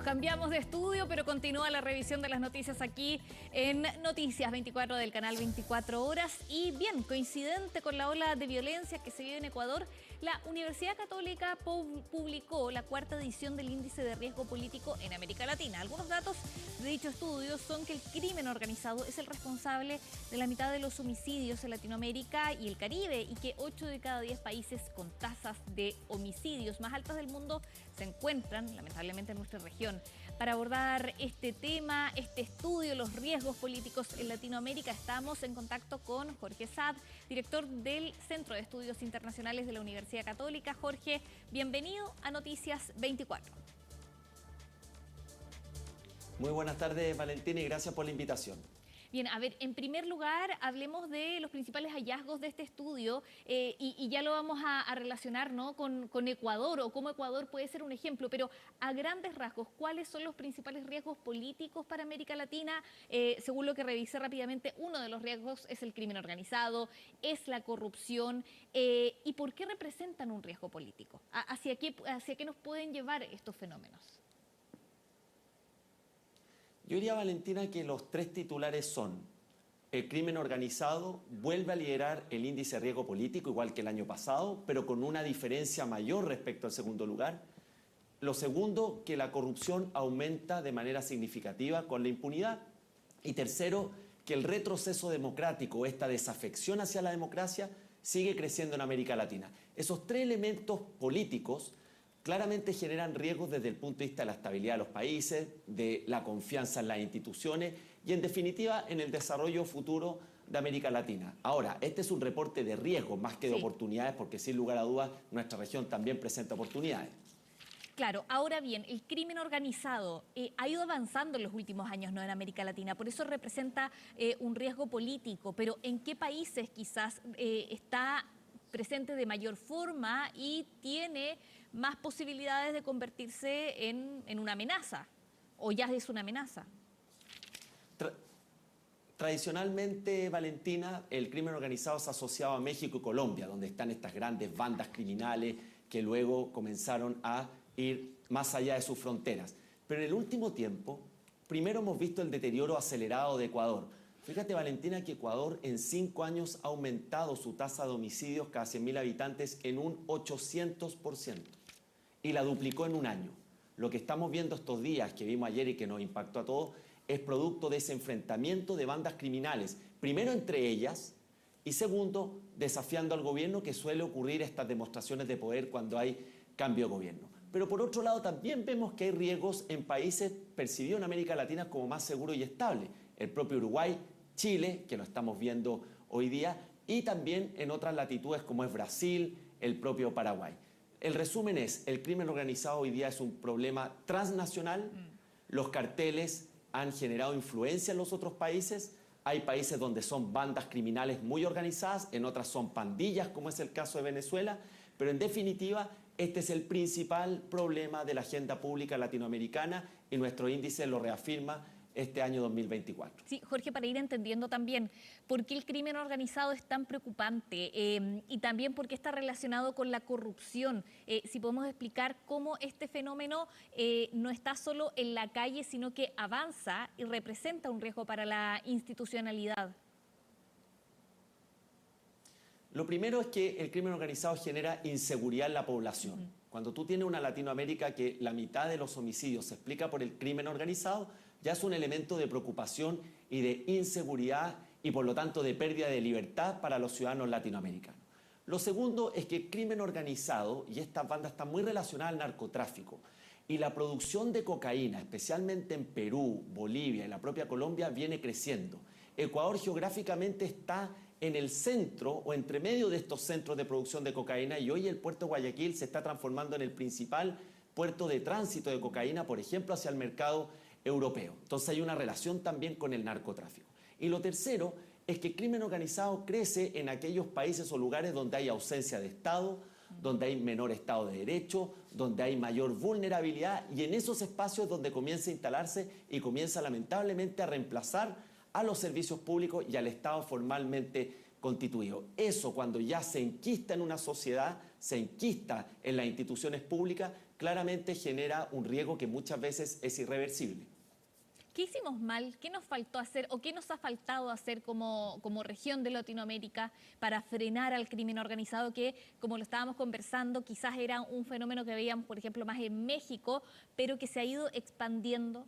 Cambiamos de estudio, pero continúa la revisión de las noticias aquí en Noticias 24 del canal 24 Horas. Y bien, coincidente con la ola de violencia que se vive en Ecuador, la Universidad Católica publicó la cuarta edición del Índice de Riesgo Político en América Latina. Algunos datos de dicho estudio son que el crimen organizado es el responsable de la mitad de los homicidios en Latinoamérica y el Caribe, y que 8 de cada 10 países con tasas de homicidios más altas del mundo se encuentran, lamentablemente, en nuestra región. Para abordar este tema, este estudio, los riesgos políticos en Latinoamérica, estamos en contacto con Jorge Saad, director del Centro de Estudios Internacionales de la Universidad Católica. Jorge, bienvenido a Noticias 24. Muy buenas tardes, Valentina, y gracias por la invitación. Bien, a ver, en primer lugar, hablemos de los principales hallazgos de este estudio y ya lo vamos a relacionar, ¿no?, con Ecuador, o cómo Ecuador puede ser un ejemplo, pero a grandes rasgos, ¿cuáles son los principales riesgos políticos para América Latina? Según lo que revisé rápidamente, uno de los riesgos es el crimen organizado, es la corrupción. ¿Y por qué representan un riesgo político? ¿Hacia qué nos pueden llevar estos fenómenos? Yo diría, Valentina, que los tres titulares son: el crimen organizado vuelve a liderar el índice de riesgo político, igual que el año pasado, pero con una diferencia mayor respecto al segundo lugar. Lo segundo, que la corrupción aumenta de manera significativa con la impunidad. Y tercero, que el retroceso democrático, esta desafección hacia la democracia, sigue creciendo en América Latina. Esos tres elementos políticos claramente generan riesgos desde el punto de vista de la estabilidad de los países, de la confianza en las instituciones y, en definitiva, en el desarrollo futuro de América Latina. Ahora, este es un reporte de riesgos más que de oportunidades, porque sin lugar a dudas nuestra región también presenta oportunidades. Claro, ahora bien, el crimen organizado ha ido avanzando en los últimos años, ¿no?, en América Latina, por eso representa un riesgo político, pero ¿en qué países quizás está presente de mayor forma y tiene más posibilidades de convertirse en una amenaza, o ya es una amenaza? Tradicionalmente, Valentina, el crimen organizado se ha asociado a México y Colombia, donde están estas grandes bandas criminales que luego comenzaron a ir más allá de sus fronteras. Pero en el último tiempo, primero hemos visto el deterioro acelerado de Ecuador. Fíjate, Valentina, que Ecuador en 5 años ha aumentado su tasa de homicidios cada 100.000 habitantes en un 800% y la duplicó en un año. Lo que estamos viendo estos días, que vimos ayer y que nos impactó a todos, es producto de ese enfrentamiento de bandas criminales, primero entre ellas y segundo, desafiando al gobierno, que suele ocurrir estas demostraciones de poder cuando hay cambio de gobierno. Pero por otro lado también vemos que hay riesgos en países percibidos en América Latina como más seguros y estables. El propio Uruguay, Chile, que lo estamos viendo hoy día, y también en otras latitudes como es Brasil, el propio Paraguay. El resumen es: el crimen organizado hoy día es un problema transnacional, los carteles han generado influencia en los otros países, hay países donde son bandas criminales muy organizadas, en otras son pandillas, como es el caso de Venezuela, pero en definitiva este es el principal problema de la agenda pública latinoamericana y nuestro índice lo reafirma este año 2024. Sí, Jorge, para ir entendiendo también por qué el crimen organizado es tan preocupante y también por qué está relacionado con la corrupción, si podemos explicar cómo este fenómeno no está solo en la calle, sino que avanza y representa un riesgo para la institucionalidad. Lo primero es que el crimen organizado genera inseguridad en la población. Cuando tú tienes una Latinoamérica que la mitad de los homicidios se explica por el crimen organizado, ya es un elemento de preocupación y de inseguridad y por lo tanto de pérdida de libertad para los ciudadanos latinoamericanos. Lo segundo es que el crimen organizado y estas bandas están muy relacionadas al narcotráfico, y la producción de cocaína, especialmente en Perú, Bolivia y la propia Colombia, viene creciendo. Ecuador geográficamente está en el centro o entre medio de estos centros de producción de cocaína, y hoy el puerto de Guayaquil se está transformando en el principal puerto de tránsito de cocaína, por ejemplo, hacia el mercado europeo. Entonces hay una relación también con el narcotráfico. Y lo tercero es que el crimen organizado crece en aquellos países o lugares donde hay ausencia de Estado, donde hay menor Estado de Derecho, donde hay mayor vulnerabilidad, y en esos espacios donde comienza a instalarse y comienza lamentablemente a reemplazar a los servicios públicos y al Estado formalmente constituido. Eso, cuando ya se enquista en una sociedad, se enquista en las instituciones públicas, claramente genera un riesgo que muchas veces es irreversible. ¿Qué hicimos mal? ¿Qué nos faltó hacer o qué nos ha faltado hacer como región de Latinoamérica para frenar al crimen organizado que, como lo estábamos conversando, quizás era un fenómeno que veíamos, por ejemplo, más en México, pero que se ha ido expandiendo?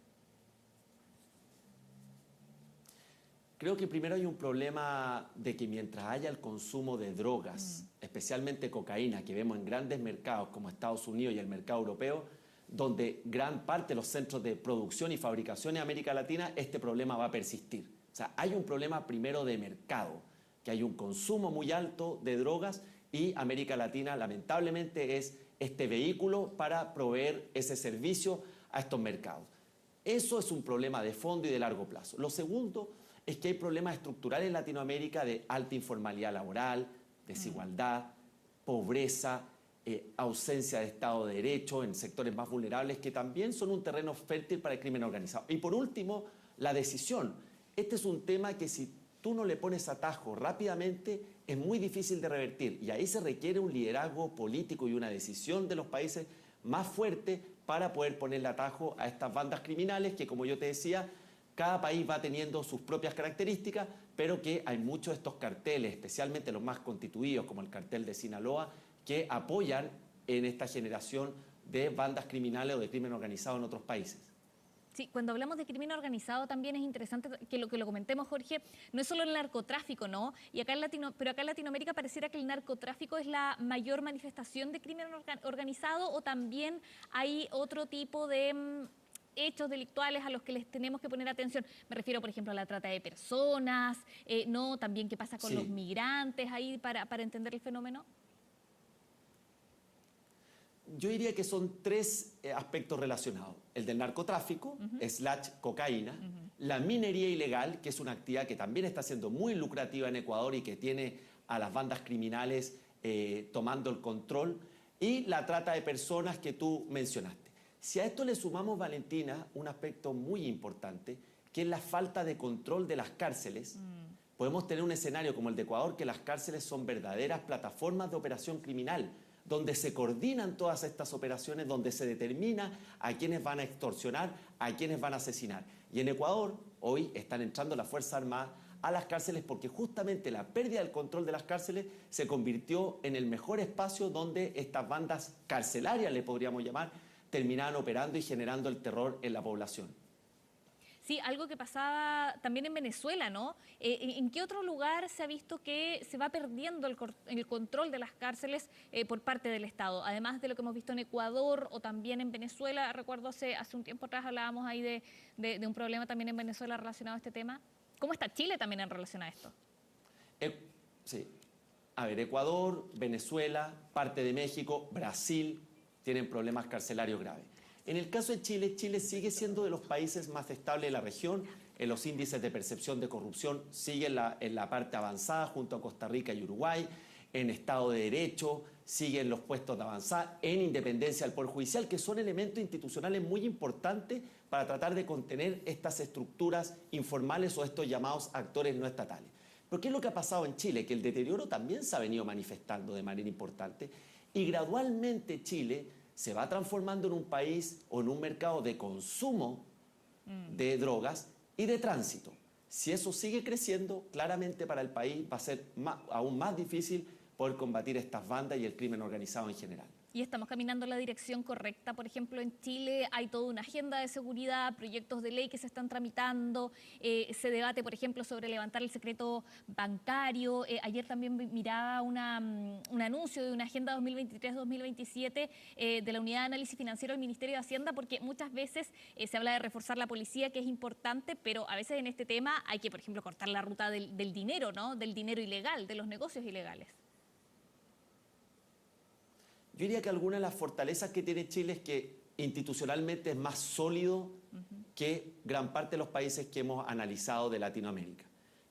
Creo que primero hay un problema de que mientras haya el consumo de drogas, especialmente cocaína, que vemos en grandes mercados como Estados Unidos y el mercado europeo, donde gran parte de los centros de producción y fabricación en América Latina, este problema va a persistir. O sea, hay un problema primero de mercado, que hay un consumo muy alto de drogas y América Latina lamentablemente es este vehículo para proveer ese servicio a estos mercados. Eso es un problema de fondo y de largo plazo. Lo segundo es que hay problemas estructurales en Latinoamérica de alta informalidad laboral, desigualdad, pobreza, ausencia de Estado de Derecho en sectores más vulnerables que también son un terreno fértil para el crimen organizado. Y por último, la decisión. Este es un tema que si tú no le pones atajo rápidamente es muy difícil de revertir y ahí se requiere un liderazgo político y una decisión de los países más fuerte para poder ponerle atajo a estas bandas criminales que, como yo te decía, cada país va teniendo sus propias características, pero que hay muchos de estos carteles, especialmente los más constituidos, como el cartel de Sinaloa, que apoyan en esta generación de bandas criminales o de crimen organizado en otros países. Sí, cuando hablamos de crimen organizado también es interesante que lo comentemos, Jorge, no es solo el narcotráfico, ¿no? Pero acá en Latinoamérica pareciera que el narcotráfico es la mayor manifestación de crimen organizado, o también hay otro tipo de hechos delictuales a los que les tenemos que poner atención. Me refiero, por ejemplo, a la trata de personas, ¿no? También qué pasa con los migrantes ahí para entender el fenómeno. Yo diría que son tres aspectos relacionados. El del narcotráfico, / cocaína, la minería ilegal, que es una actividad que también está siendo muy lucrativa en Ecuador y que tiene a las bandas criminales tomando el control, y la trata de personas que tú mencionaste. Si a esto le sumamos, Valentina, un aspecto muy importante, que es la falta de control de las cárceles, podemos tener un escenario como el de Ecuador, que las cárceles son verdaderas plataformas de operación criminal, donde se coordinan todas estas operaciones, donde se determina a quiénes van a extorsionar, a quiénes van a asesinar. Y en Ecuador, hoy están entrando las Fuerzas Armadas a las cárceles porque justamente la pérdida del control de las cárceles se convirtió en el mejor espacio donde estas bandas carcelarias, le podríamos llamar, terminaban operando y generando el terror en la población. Sí, algo que pasaba también en Venezuela, ¿no? ¿En qué otro lugar se ha visto que se va perdiendo el control de las cárceles por parte del Estado? Además de lo que hemos visto en Ecuador o también en Venezuela. Recuerdo hace un tiempo atrás hablábamos ahí de un problema también en Venezuela relacionado a este tema. ¿Cómo está Chile también en relación a esto? Sí. A ver, Ecuador, Venezuela, parte de México, Brasil tienen problemas carcelarios graves. En el caso de Chile, Chile sigue siendo de los países más estables de la región. En los índices de percepción de corrupción sigue en la parte avanzada junto a Costa Rica y Uruguay. En Estado de Derecho sigue en los puestos de avanzada. En independencia del Poder Judicial, que son elementos institucionales muy importantes para tratar de contener estas estructuras informales o estos llamados actores no estatales. Pero ¿qué es lo que ha pasado en Chile? Que el deterioro también se ha venido manifestando de manera importante y gradualmente Chile se va transformando en un país o en un mercado de consumo de drogas y de tránsito. Si eso sigue creciendo, claramente para el país va a ser aún más difícil poder combatir estas bandas y el crimen organizado en general. Y estamos caminando en la dirección correcta. Por ejemplo, en Chile hay toda una agenda de seguridad, proyectos de ley que se están tramitando, se debate, por ejemplo, sobre levantar el secreto bancario. Ayer también miraba un anuncio de una agenda 2023-2027 de la Unidad de Análisis Financiero del Ministerio de Hacienda, porque muchas veces se habla de reforzar la policía, que es importante, pero a veces en este tema hay que, por ejemplo, cortar la ruta del dinero, ¿no? Del dinero ilegal, de los negocios ilegales. Yo diría que alguna de las fortalezas que tiene Chile es que institucionalmente es más sólido que gran parte de los países que hemos analizado de Latinoamérica.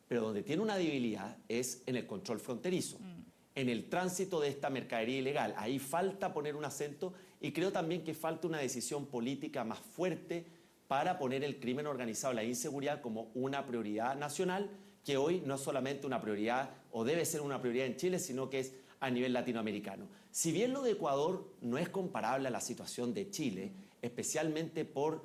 Pero donde tiene una debilidad es en el control fronterizo, en el tránsito de esta mercadería ilegal. Ahí falta poner un acento y creo también que falta una decisión política más fuerte para poner el crimen organizado, la inseguridad como una prioridad nacional, que hoy no es solamente una prioridad o debe ser una prioridad en Chile, sino que es a nivel latinoamericano. Si bien lo de Ecuador no es comparable a la situación de Chile, especialmente por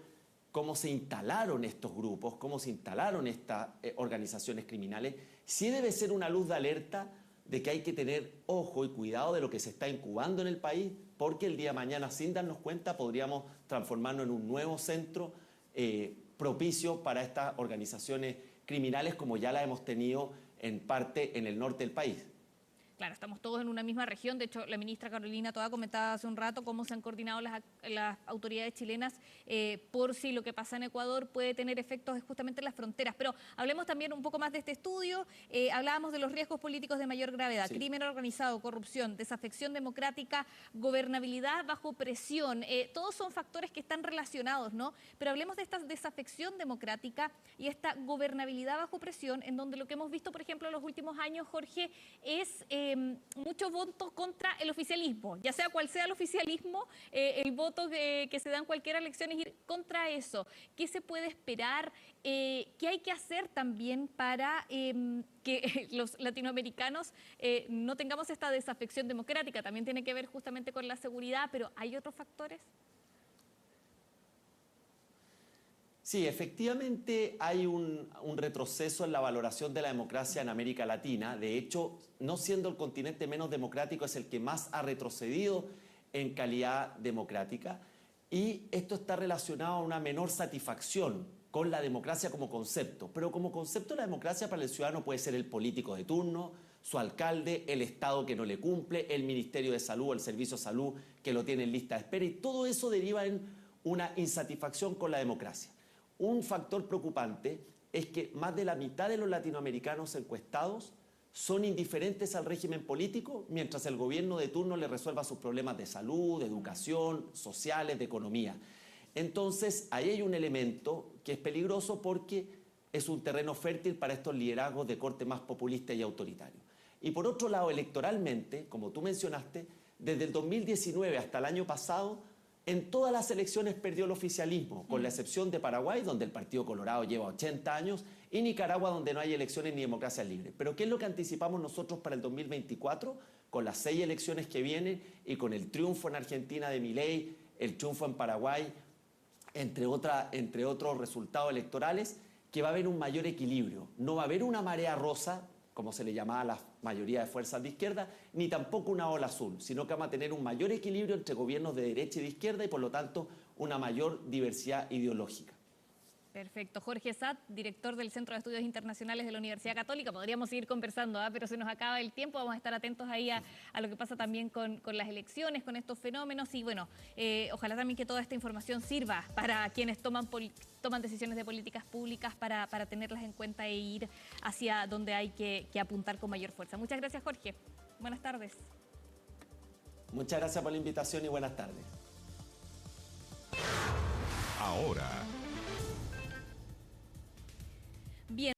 cómo se instalaron estos grupos, cómo se instalaron estas organizaciones criminales, sí debe ser una luz de alerta de que hay que tener ojo y cuidado de lo que se está incubando en el país, porque el día de mañana, sin darnos cuenta, podríamos transformarnos en un nuevo centro propicio para estas organizaciones criminales, como ya la hemos tenido en parte en el norte del país. Claro, estamos todos en una misma región. De hecho, la ministra Carolina Toá comentaba hace un rato cómo se han coordinado las autoridades chilenas por si lo que pasa en Ecuador puede tener efectos justamente en las fronteras. Pero hablemos también un poco más de este estudio. Hablábamos de los riesgos políticos de mayor gravedad, sí. Crimen organizado, corrupción, desafección democrática, gobernabilidad bajo presión. Todos son factores que están relacionados, ¿no? Pero hablemos de esta desafección democrática y esta gobernabilidad bajo presión, en donde lo que hemos visto, por ejemplo, en los últimos años, Jorge, es muchos votos contra el oficialismo, ya sea cual sea el oficialismo, el voto que se da en cualquier elección es ir contra eso. ¿Qué se puede esperar? ¿Qué hay que hacer también para que los latinoamericanos no tengamos esta desafección democrática? También tiene que ver justamente con la seguridad, pero ¿hay otros factores? Sí, efectivamente hay un retroceso en la valoración de la democracia en América Latina. De hecho, no siendo el continente menos democrático, es el que más ha retrocedido en calidad democrática. Y esto está relacionado a una menor satisfacción con la democracia como concepto. Pero como concepto, la democracia para el ciudadano puede ser el político de turno, su alcalde, el Estado que no le cumple, el Ministerio de Salud, el Servicio de Salud que lo tiene en lista de espera. Y todo eso deriva en una insatisfacción con la democracia. Un factor preocupante es que más de la mitad de los latinoamericanos encuestados son indiferentes al régimen político mientras el gobierno de turno le resuelva sus problemas de salud, de educación, sociales, de economía. Entonces, ahí hay un elemento que es peligroso porque es un terreno fértil para estos liderazgos de corte más populista y autoritario. Y por otro lado, electoralmente, como tú mencionaste, desde el 2019 hasta el año pasado, en todas las elecciones perdió el oficialismo, con la excepción de Paraguay, donde el Partido Colorado lleva 80 años, y Nicaragua, donde no hay elecciones ni democracia libre. Pero ¿qué es lo que anticipamos nosotros para el 2024? Con las 6 elecciones que vienen y con el triunfo en Argentina de Milei, el triunfo en Paraguay, entre otros resultados electorales, que va a haber un mayor equilibrio. No va a haber una marea rosa, como se le llamaba a la mayoría de fuerzas de izquierda, ni tampoco una ola azul, sino que vamos a tener un mayor equilibrio entre gobiernos de derecha y de izquierda y por lo tanto una mayor diversidad ideológica. Perfecto. Jorge Satt, director del Centro de Estudios Internacionales de la Universidad Católica. Podríamos seguir conversando, pero se nos acaba el tiempo. Vamos a estar atentos ahí a lo que pasa también con las elecciones, con estos fenómenos. Y bueno, ojalá también que toda esta información sirva para quienes toman decisiones de políticas públicas para tenerlas en cuenta e ir hacia donde hay que apuntar con mayor fuerza. Muchas gracias, Jorge. Buenas tardes. Muchas gracias por la invitación y buenas tardes. Ahora,